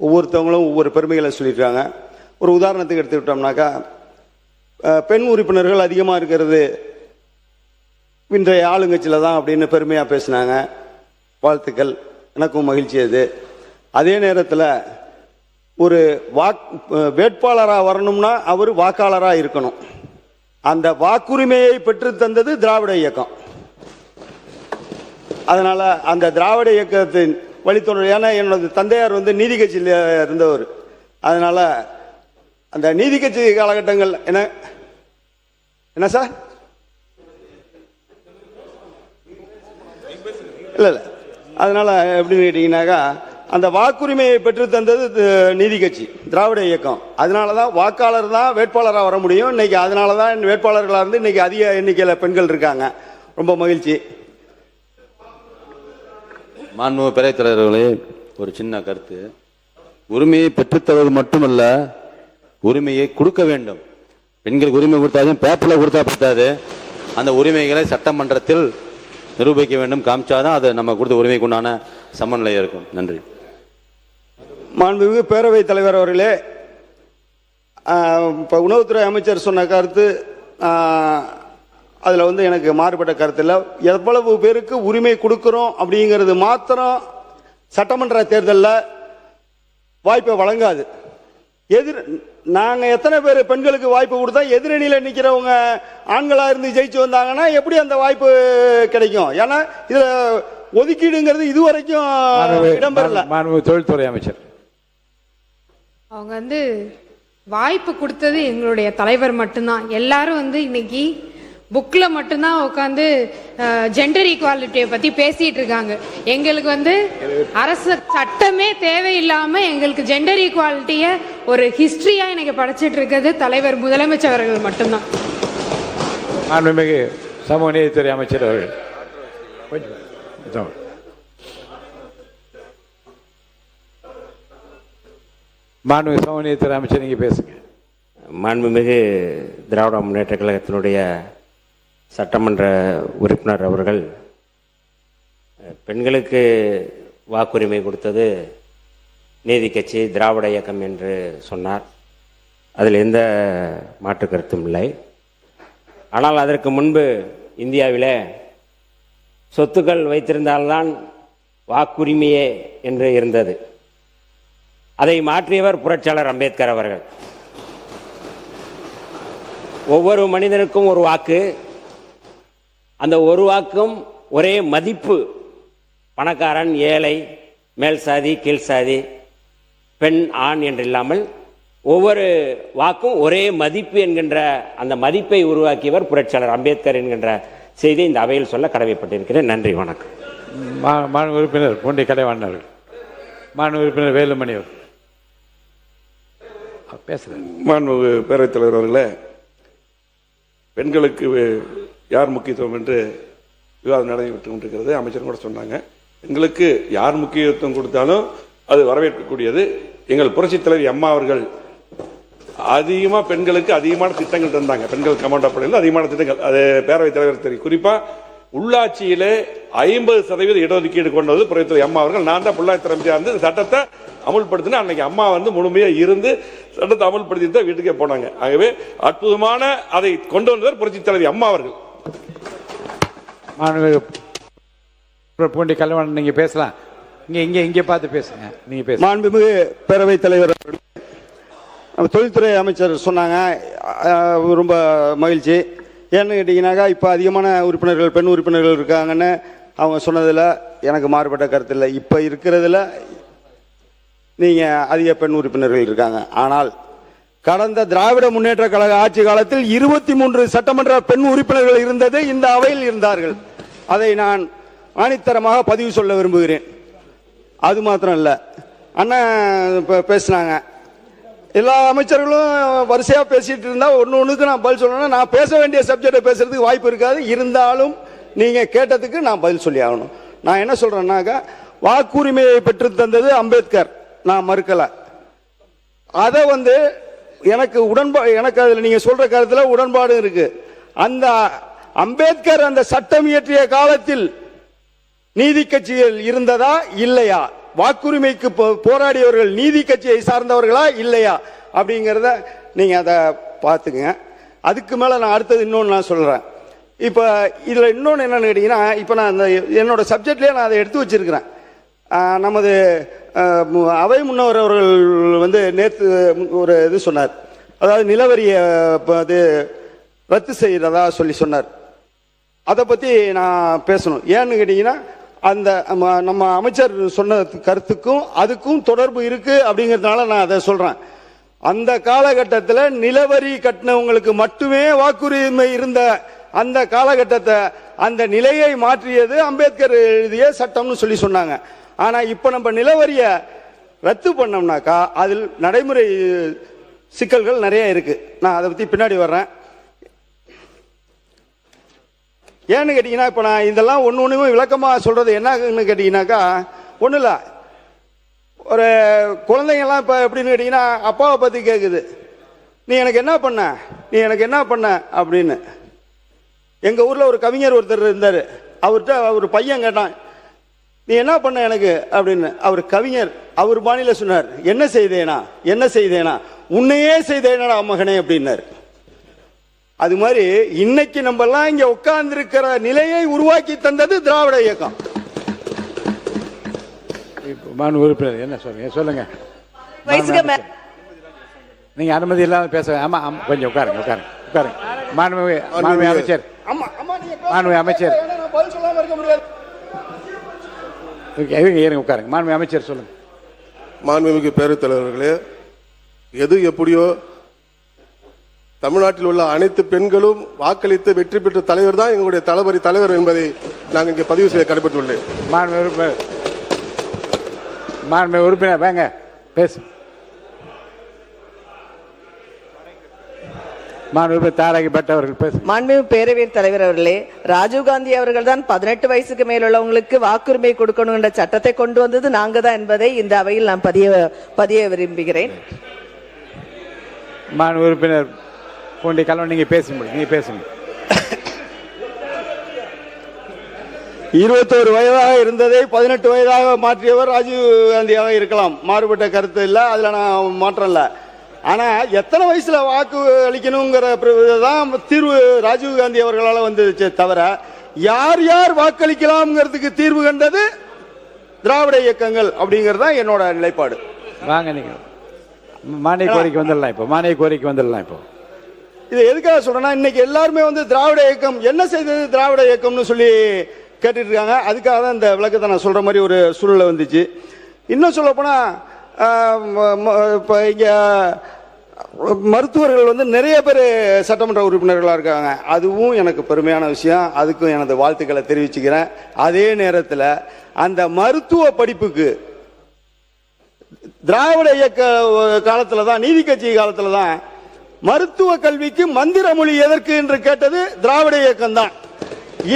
ஒவ்வொருத்தவங்களும் ஒவ்வொரு பெருமைகளை சொல்லியிருக்காங்க. ஒரு உதாரணத்துக்கு எடுத்துக்கிட்டோம்னாக்கா, பெண் உறுப்பினர்கள் அதிகமாக இருக்கிறது இன்றைய ஆளுங்கட்சியில் தான் அப்படின்னு பெருமையாக பேசினாங்க. வாழ்த்துக்கள், எனக்கும் மகிழ்ச்சி. அது அதே நேரத்தில் ஒரு வேட்பாளராக வரணும்னா அவர் வாக்காளராக இருக்கணும். அந்த வாக்குரிமையை பெற்று தந்தது திராவிட இயக்கம். அதனால் அந்த திராவிட இயக்கத்தின் வழித்தொடர், ஏன்னா என்னோட தந்தையார் நீதி கட்சியில் இருந்தவர். அதனால் அந்த நீதி கட்சி காலகட்டங்கள் என்ன சார் இல்லை அதனால் எப்படின்னு கேட்டிங்கனாக்கா, அந்த வாக்குரிமையை பெற்று தந்தது நீதி கட்சி, திராவிட இயக்கம். அதனால தான் வாக்காளர் தான் வேட்பாளராக வர முடியும். இன்னைக்கு அதனால தான் வேட்பாளர்களாக இருந்து இன்னைக்கு அதிக எண்ணிக்கையில் பெண்கள் இருக்காங்க. ரொம்ப மகிழ்ச்சி. மாண்புமிகு பேரவைத் தலைவர்களே, ஒரு சின்ன கருத்து. உரிமையை பெற்றுத்தருவது மட்டுமல்ல, உரிமையை கொடுக்க வேண்டும். பெண்களுக்கு உரிமை கொடுத்தாலும் பேப்பரில் கொடுத்தா பத்தாது. அந்த உரிமைகளை சட்டமன்றத்தில் நிரூபிக்க வேண்டும். காமிச்சாதான் அது நம்ம கொடுத்த உரிமைக்கு உண்டான சமநிலை இருக்கும். நன்றி. மாண்புமிகு பேரவைத் தலைவர் அவர்களே, இப்போ உணவுத்துறை அமைச்சர் சொன்ன கருத்து அதில் எனக்கு மாறுபட்ட கருத்து இல்லை. எவ்வளவு பேருக்கு உரிமை கொடுக்குறோம் அப்படிங்கிறது மாத்திரம் சட்டமன்ற தேர்தலில் வாய்ப்பை வழங்காது. நாங்கள் எத்தனை பேர் பெண்களுக்கு வாய்ப்பு கொடுத்தா எதிரணியில் நிற்கிறவங்க ஆண்களாக இருந்து ஜெயிச்சு வந்தாங்கன்னா எப்படி அந்த வாய்ப்பு கிடைக்கும்? ஏன்னா இதில் ஒதுக்கீடுங்கிறது இதுவரைக்கும் இடம்பெறல. தொழில்துறை அமைச்சர் அவங்க வாய்ப்பு கொடுத்தது எங்களுடைய தலைவர் மட்டும்தான். எல்லாரும் இன்னைக்கு புக்ல மட்டும்தான் உட்காந்து ஜெண்டர் ஈக்குவாலிட்டியை பத்தி பேசிட்டு இருக்காங்க. எங்களுக்கு அரசு சட்டமே தேவையில்லாம எங்களுக்கு ஜெண்டர் ஈக்குவாலிட்டிய ஒரு ஹிஸ்டரியா இன்னைக்கு படிச்சிட்டு இருக்கிறது தலைவர் முதலமைச்சர் அவர்கள் மட்டும்தான். மாண்புமிகு சமூக நீதித்துறை அமைச்சர் அவர்கள். மாண்புமிகு சமூக நீதித்துறை அமைச்சர், நீங்க பேசுங்க. மாண்புமிகு திராவிட முன்னேற்ற கழகத்தினுடைய சட்டமன்ற உறுப்பினர் அவர்கள் பெண்களுக்கு வாக்குரிமை கொடுத்தது நீதி கட்சி, திராவிட இயக்கம் என்று சொன்னார். அதில் எந்த மாற்று கருத்தும் இல்லை. ஆனால் அதற்கு முன்பு இந்தியாவில் சொத்துக்கள் வைத்திருந்தால்தான் வாக்குரிமையே என்று இருந்தது. அதை மாற்றியவர் புரட்சியாளர் அம்பேத்கர் அவர்கள். ஒவ்வொரு மனிதனுக்கும் ஒரு வாக்கு, அந்த ஒரு வாக்கும் ஒரே மதிப்பு. பணக்காரன், ஏழை, மேல் சாதி, கீழ் சாதி, பெண், ஆண் என்று இல்லாமல் ஒவ்வொரு வாக்கும் ஒரே மதிப்பு என்கின்ற அந்த மதிப்பை உருவாக்கியவர் புரட்சியாளர் அம்பேத்கர் என்கின்ற செய்தி இந்த அவையில் சொல்ல கடமைப்பட்டிருக்கிறேன். நன்றி, வணக்கம். மாண்பு உறுப்பினர் பூண்டி கலைவாணர்கள். மாண்பு உறுப்பினர் வேலுமணி பேசுகிறேன். மாண்புமிகு பேரவைத் தலைவர் அவர்களே, பெண்களுக்கு யார் முக்கியத்துவம் என்று விவாதம் நடைபெற்று கொண்டிருக்கிறது. அமைச்சர் கூட சொன்னாங்க, பெண்களுக்கு யார் முக்கியத்துவம் கொடுத்தாலும் அது வரவேற்கக்கூடியது. எங்கள் புரட்சித் தலைவர் அம்மா அவர்கள் அதிகமாக பெண்களுக்கு அதிகமான திட்டங்கள் தந்தாங்க. பெண்கள் கமாண்டோ படையில் அதிகமான திட்டங்கள், அது பேரவைத் தலைவர் தெரியும். குறிப்பாக உள்ளாட்சியிலே 50% இடஒதுக்கீடு கொண்டது புரட்சித் தலைவர் அம்மா அவர்கள். நான் தான் உள்ளாட்சி அமைச்சர் சட்டத்தை அமுல்படுத்தின அன்னைக்கு அம்மா முழுமையாக இருந்து சட்டத்தை அமுல்படுத்தி தான் வீட்டுக்கே போனாங்க. ஆகவே அற்புதமான அதை கொண்டு வந்தவர் புரட்சித் தலைவர் அம்மா அவர்கள். பூண்டி கலைவாணன், நீங்க பேசலாம். இங்கே பார்த்து பேசுங்க. நீங்க பேச. மாண்புமிகு பேரவைத் தலைவர், தொழில்துறை அமைச்சர் சொன்னாங்க, ரொம்ப மகிழ்ச்சி. ஏன்னு கேட்டிங்கனாக்கா, இப்போ அதிகமான உறுப்பினர்கள் பெண் உறுப்பினர்கள் இருக்காங்கன்னு அவங்க சொன்னதில் எனக்கு மாறுபட்ட கருத்து இல்லை. இப்போ இருக்கிறதுல நீங்கள் அதிக பெண் உறுப்பினர்கள் இருக்காங்க. ஆனால் கடந்த திராவிட முன்னேற்ற கழக ஆட்சி காலத்தில் 23 சட்டமன்ற பெண் உறுப்பினர்கள் இருந்தது, இந்த அவையில் இருந்தார்கள். அதை நான் ஆணித்தரமாக பதிவு சொல்ல விரும்புகிறேன். அது மாத்திரம் இல்லை, அண்ணன் பேசினாங்க, எல்லா அமைச்சர்களும் வரிசையாக பேசிட்டு இருந்தா ஒன்றுக்கு நான் பதில் சொல்லணும். நான் பேச வேண்டிய சப்ஜெக்டை பேசுறதுக்கு வாய்ப்பு இருக்காது. இருந்தாலும் நீங்கள் கேட்டதுக்கு நான் பதில் சொல்லி ஆகணும். நான் என்ன சொல்றேன்னாக்கா, வாக்குரிமையை பெற்று தந்தது அம்பேத்கர், நான் மறுக்கல. அதை எனக்கு அதில் நீங்க சொல்ற கருத்துல உடன்பாடு இருக்கு. அந்த அம்பேத்கர் அந்த சட்டம் இயற்றிய காலத்தில் நீதி கட்சியில் இருந்ததா இல்லையா? வாக்குரிமைக்கு போராடியவர்கள் நீதி கட்சியை சார்ந்தவர்களா இல்லையா அப்படிங்கிறத நீங்க அதை பார்த்துக்குங்க. அதுக்கு மேல நான் அடுத்தது இன்னொன்று நான் சொல்றேன். இப்போ இதில் இன்னொன்று என்னன்னு கேட்டிங்கன்னா, இப்போ நான் அந்த என்னோட சப்ஜெக்ட்லேயே நான் அதை எடுத்து வச்சிருக்கிறேன். நமது அவை முன்னவர் அவர்கள் வந்து நேற்று ஒரு இது சொன்னார், அதாவது நிலவரியை அது ரத்து செய்கிறதா சொன்னார். அதை பற்றி நான் பேசணும். ஏன்னு கேட்டிங்கன்னா, அந்த நம்ம அமைச்சர் சொன்ன கருத்துக்கும் அதுக்கும் தொடர்பு இருக்கு அப்படிங்கிறதுனால நான் அதை சொல்றேன். அந்த காலகட்டத்தில் நிலவரி கட்டினவங்களுக்கு மட்டுமே வாக்குரிமை இருந்த அந்த காலகட்டத்தை, அந்த நிலையை மாற்றியது அம்பேத்கர் எழுதிய சட்டம்னு சொன்னாங்க. ஆனா இப்ப நம்ம நிலவரிய ரத்து பண்ணோம்னாக்கா அதில் நடைமுறை சிக்கல்கள் நிறைய இருக்கு. நான் அதை பத்தி பின்னாடி வர்றேன். ஏன்னு கேட்டீங்கன்னா, இப்ப நான் இதெல்லாம் ஒண்ணுமே விளக்கமா சொல்றது என்னன்னு கேட்டீங்கன்னாக்கா, ஒண்ணு இல்ல, ஒரு குழந்தைங்கலாம் இப்ப எப்படின்னு கேட்டீங்கன்னா, அப்பாவை பத்தி கேக்குது, நீ எனக்கு என்ன பண்ண, நீ எனக்கு என்ன பண்ண அப்படின்னு. எங்க ஊர்ல ஒரு கவிஞர் ஒருத்தர் இருந்தாரு, அவர்கிட்ட ஒரு பையன் கேட்டான், நீ என்ன பண்ண எனக்கு அப்படின்னு. அவர் கவிஞர், அவர் பாணியில சொன்னார், என்ன செய்தேனா, என்ன செய்தேனா, உன்னையே செய்தேனா மகனே அப்படின்னாரு. அது மாதிரி இன்னைக்கு நம்ம எல்லாம் இங்க உட்கார்ந்து இருக்கிற நிலையை உருவாக்கி தந்தது திராவிட இயக்கம். மாண்பு உறுப்பினர் என்ன சொல்லுங்க, சொல்லுங்க. நீங்க அனுமதி இல்லாம பேச. ஆமா, கொஞ்சம் உட்காருங்க, உட்காருங்க, உட்காருங்க. மாண்பு அமைச்சர், மாண்பு அமைச்சர் உட்காருங்க. மாண்பு அமைச்சர் சொல்லுங்க. மாண்புமிகு பேரவைத் தலைவர்களே, எது எப்படியோ தமிழ்நாட்டில் உள்ள அனைத்து பெண்களும் வாக்களித்து வெற்றி பெற்ற தலைவர் தான் எங்களுடைய தளபதி தலைவர் என்பதை நாங்கள் இங்கே பதிவு செய்ய கடமைப்பட்டுள்ளேன். மாண்பு உறுப்பினர் வாங்க பேசு. மாண்புமிகு பேரவைத் தலைவர் அவர்களே, ராஜீவ்காந்தி அவர்கள் தான் 18 வயசுக்கு மேலுள்ளவங்களுக்கு வாக்குரிமை கொடுக்கணும் என்ற சட்டத்தை கொண்டு வந்தது நாங்க தான் என்பதை இந்த அவையில் நான் பதிய விரும்புகிறேன். மாண்பு உறுப்பினர் பூண்டி கல்வன், நீங்க பேசுங்க, நீங்க பேசுங்க. 21 வயதாக இருந்ததை 18 வயதாக மாற்றியவர் ராஜீவ் காந்தியாக இருக்கலாம், மாறுபட்ட கருத்து இல்லை, அதுல நான் மாற்றம் இல்லை. ஆனா எத்தனை வயசுல வாக்கு அளிக்கணுங்கிற தான் தீர்வு ராஜீவ் காந்தி அவர்களால் வந்துச்சு தவிர, யார் யார் வாக்களிக்கலாம்ங்கிறதுக்கு தீர்வு கண்டது திராவிட இயக்கங்கள் அப்படிங்கறது என்னோட நிலைப்பாடு. வாங்க, நீங்க மானிய கோரிக்கை வந்துடலாம். இப்போ மானிய கோரிக்கை வந்துடலாம். இப்போ இது எதுக்காக சொல்றேன்னா, இன்னைக்கு எல்லாருமே வந்து திராவிட இயக்கம் என்ன செய்தது, திராவிட இயக்கம்னு சொல்லி கேட்டுட்டு இருக்காங்க. அதுக்காக தான் இந்த விளக்கத்தை நான் சொல்ற மாதிரி ஒரு சூழ்நிலை வந்துச்சு. இன்னும் சொல்ல போனா, இப்போ இங்க மருத்துவர்கள் வந்து நிறைய பேர் சட்டமன்ற உறுப்பினர்களாக இருக்காங்க. அதுவும் எனக்கு பெருமையான விஷயம். அதுக்கும் எனது வாழ்த்துக்களை தெரிவிச்சுக்கிறேன். அதே நேரத்தில் அந்த மருத்துவ படிப்புக்கு திராவிட இயக்க காலத்துல தான், நீதி கட்சி காலத்துல தான் மருத்துவ கல்விக்கு மந்திர மொழி எதற்கு என்று கேட்டது திராவிட இயக்கம் தான்.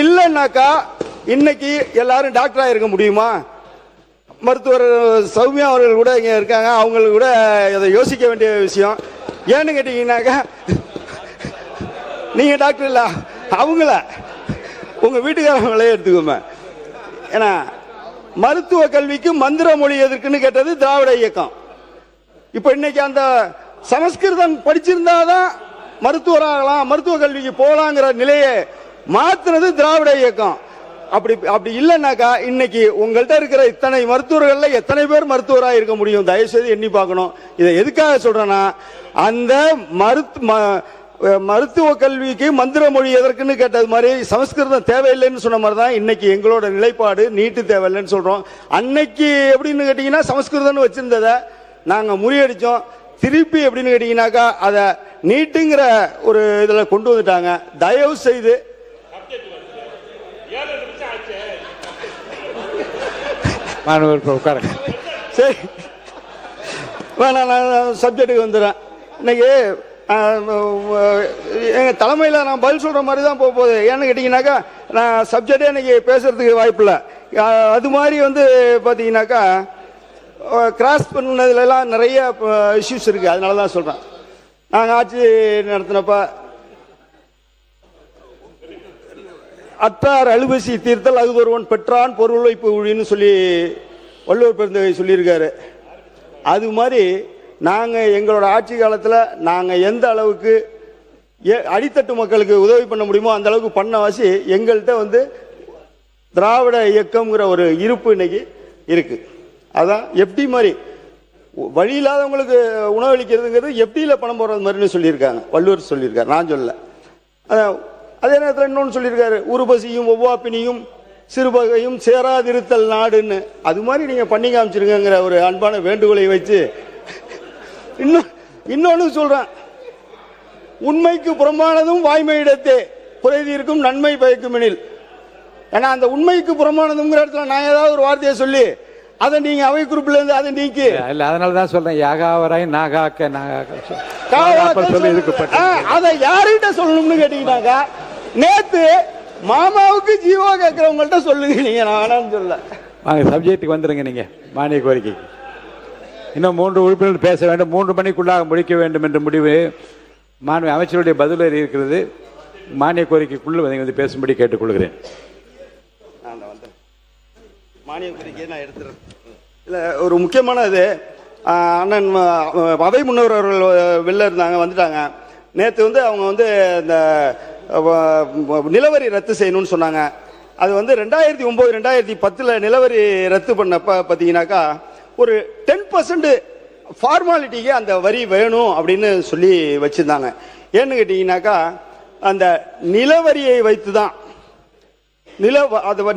இல்லைன்னாக்கா இன்னைக்கு எல்லாரும் டாக்டரா இருக்க முடியுமா? மருத்துவர் சௌமியா அவர்கள் கூட இங்க இருக்காங்க, அவங்களுக்கு கூட இதை யோசிக்க வேண்டிய விஷயம். ஏன்னு கேட்டீங்கன்னாக்கா, நீங்க டாக்டர் இல்ல, அவங்கள உங்க வீட்டுக்காரங்களே எடுத்துக்கோங்க. ஏன்னா மருத்துவ கல்விக்கு மந்திர மொழி எதற்குன்னு கேட்டது திராவிட இயக்கம். இப்ப இன்னைக்கு அந்த சமஸ்கிருதம் படிச்சிருந்தாதான் மருத்துவராகலாம், மருத்துவ கல்விக்கு போகலாங்கிற நிலையை மாத்துறது திராவிட இயக்கம். அப்படி இல்லைன்னாக்கா இன்னைக்கு உங்கள்கிட்ட இருக்கிற இத்தனை மருத்துவர்கள்ல எத்தனை பேர் மருத்துவராக இருக்க முடியும்? தயவுசெய்து எண்ணி பார்க்கணும். இதை எதுக்காக சொல்றேன்னா, அந்த மருத்துவ கல்விக்கு மந்திர மொழி எதற்குன்னு கேட்டது மாதிரி சமஸ்கிருதம் தேவையில்லைன்னு சொன்ன மாதிரி தான் இன்னைக்கு எங்களோட நிலைப்பாடு. நீட்டு தேவையில்லைன்னு சொல்றோம். அன்னைக்கு எப்படின்னு கேட்டீங்கன்னா, சமஸ்கிருதம்னு வச்சிருந்ததை நாங்க முறியடிச்சோம். திருப்பி எப்படின்னு கேட்டீங்கன்னாக்கா அதை நீட்டுங்கிற ஒரு இதுல கொண்டு வந்துட்டாங்க. தயவு செய்து சரி, நான் சப்ஜெக்டுக்கு வந்துடுறேன். இன்னைக்கு எங்க தலைமையில் நான் பதில் சொல்ற மாதிரி தான் போக போகுது. ஏன்னு கேட்டீங்கன்னாக்கா, நான் சப்ஜெக்டே இன்னைக்கு பேசுறதுக்கு வாய்ப்பு இல்லை. அது மாதிரி வந்து பாத்தீங்கன்னாக்கா, கிராஸ் பண்ணதுல எல்லாம் நிறைய இஷ்யூஸ் இருக்கு. அதனால தான் சொல்றேன். நாங்கள் ஆட்சி நடத்தினப்ப அற்றார் அழுபசி தீர்த்தல் அது ஒருவன் பெற்றான் பொருள் வைப்பு ஊழின்னு சொல்லி வள்ளுவர் பெருந்தகை சொல்லியிருக்காரு. அது மாதிரி நாங்கள் எங்களோட ஆட்சி காலத்தில் நாங்கள் எந்த அளவுக்கு அடித்தட்டு மக்களுக்கு உதவி பண்ண முடியுமோ அந்த அளவுக்கு பண்ண வாசி எங்கள்கிட்ட வந்து திராவிட இயக்கம்ங்கிற ஒரு இருப்பு இன்னைக்கு இருக்கு. அதான் எஃப்டி மாதிரி வழி இல்லாதவங்களுக்கு உணவளிக்கிறதுங்கிறது எஃப்டியில் பணம் போடுறது மாதிரின்னு சொல்லியிருக்காங்க, வள்ளுவர் சொல்லியிருக்காரு, நான் சொல்லல. அதே நேரத்தில் இன்னொன்று சொல்லியிருக்காரு, உருபசியும் ஒவ்வாப்பினியும் சிறுபகையும் சேராதிருத்தல் நாடுன்னு. அது மாதிரி நீங்கள் பண்ணி காமிச்சிருங்கிற ஒரு அன்பான வேண்டுகோளை வச்சு இன்னொன்று சொல்கிறேன், உண்மைக்கு புறம்பானதும் வாய்மையிடத்தே குறைதீர்க்கும் நன்மை பயக்கும் எனில். ஏன்னா அந்த உண்மைக்கு புறம்பானதுங்கிற இடத்துல நான் ஏதாவது ஒரு வார்த்தையை சொல்லி அதை நீங்க அவை குறிப்பில இருந்து அதை நீக்கி இல்ல, அதனாலதான் சொல்றேன், யாகாவராய் நாகாக்க அதை யார்கிட்ட சொல்லணும்னு கேட்டீங்கன்னாக்கா, நேத்து மாமாவுக்கு ஜீவா கேட்கிறவங்கள்ட்ட சொல்லுங்க, நீங்க நான் வேணான்னு சொல்ல. வாங்க சப்ஜெக்டுக்கு வந்துருங்க. நீங்க மானிய கோரிக்கை இன்னும் 3 உறுப்பினர்கள் பேச வேண்டும், 3 மணிக்குள்ளாக முடிக்க வேண்டும் என்ற முடிவு மாண்பு அமைச்சருடைய பதில் இருக்கிறது. மானிய கோரிக்கைக்குள்ள வந்து பேசும்படி கேட்டுக்கொள்கிறேன். மானிய கோரிக்கையை நான் எடுத்துறேன். இல்லை, ஒரு முக்கியமான இது, அண்ணன் அவை முன்னவர் அவர்கள் வெளில இருந்தாங்க, வந்துட்டாங்க. நேற்று வந்து அவங்க வந்து இந்த நிலவரி ரத்து செய்யணும்னு சொன்னாங்க. அது வந்து 2009 2010 நிலவரி ரத்து பண்ணப்ப பார்த்தீங்கன்னாக்கா ஒரு 10% ஃபார்மாலிட்டிக்கு அந்த வரி வேணும் அப்படின்னு சொல்லி வச்சிருந்தாங்க. ஏன்னு கேட்டீங்கன்னாக்கா, அந்த நிலவரியை வைத்து தான்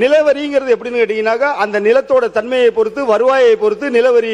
நிலவரிங்கிறது எப்படின்னு கேட்டீங்கன்னாக்கா, அந்த நிலத்தோட தன்மையை பொறுத்து வருவாயை பொறுத்து நிலவரி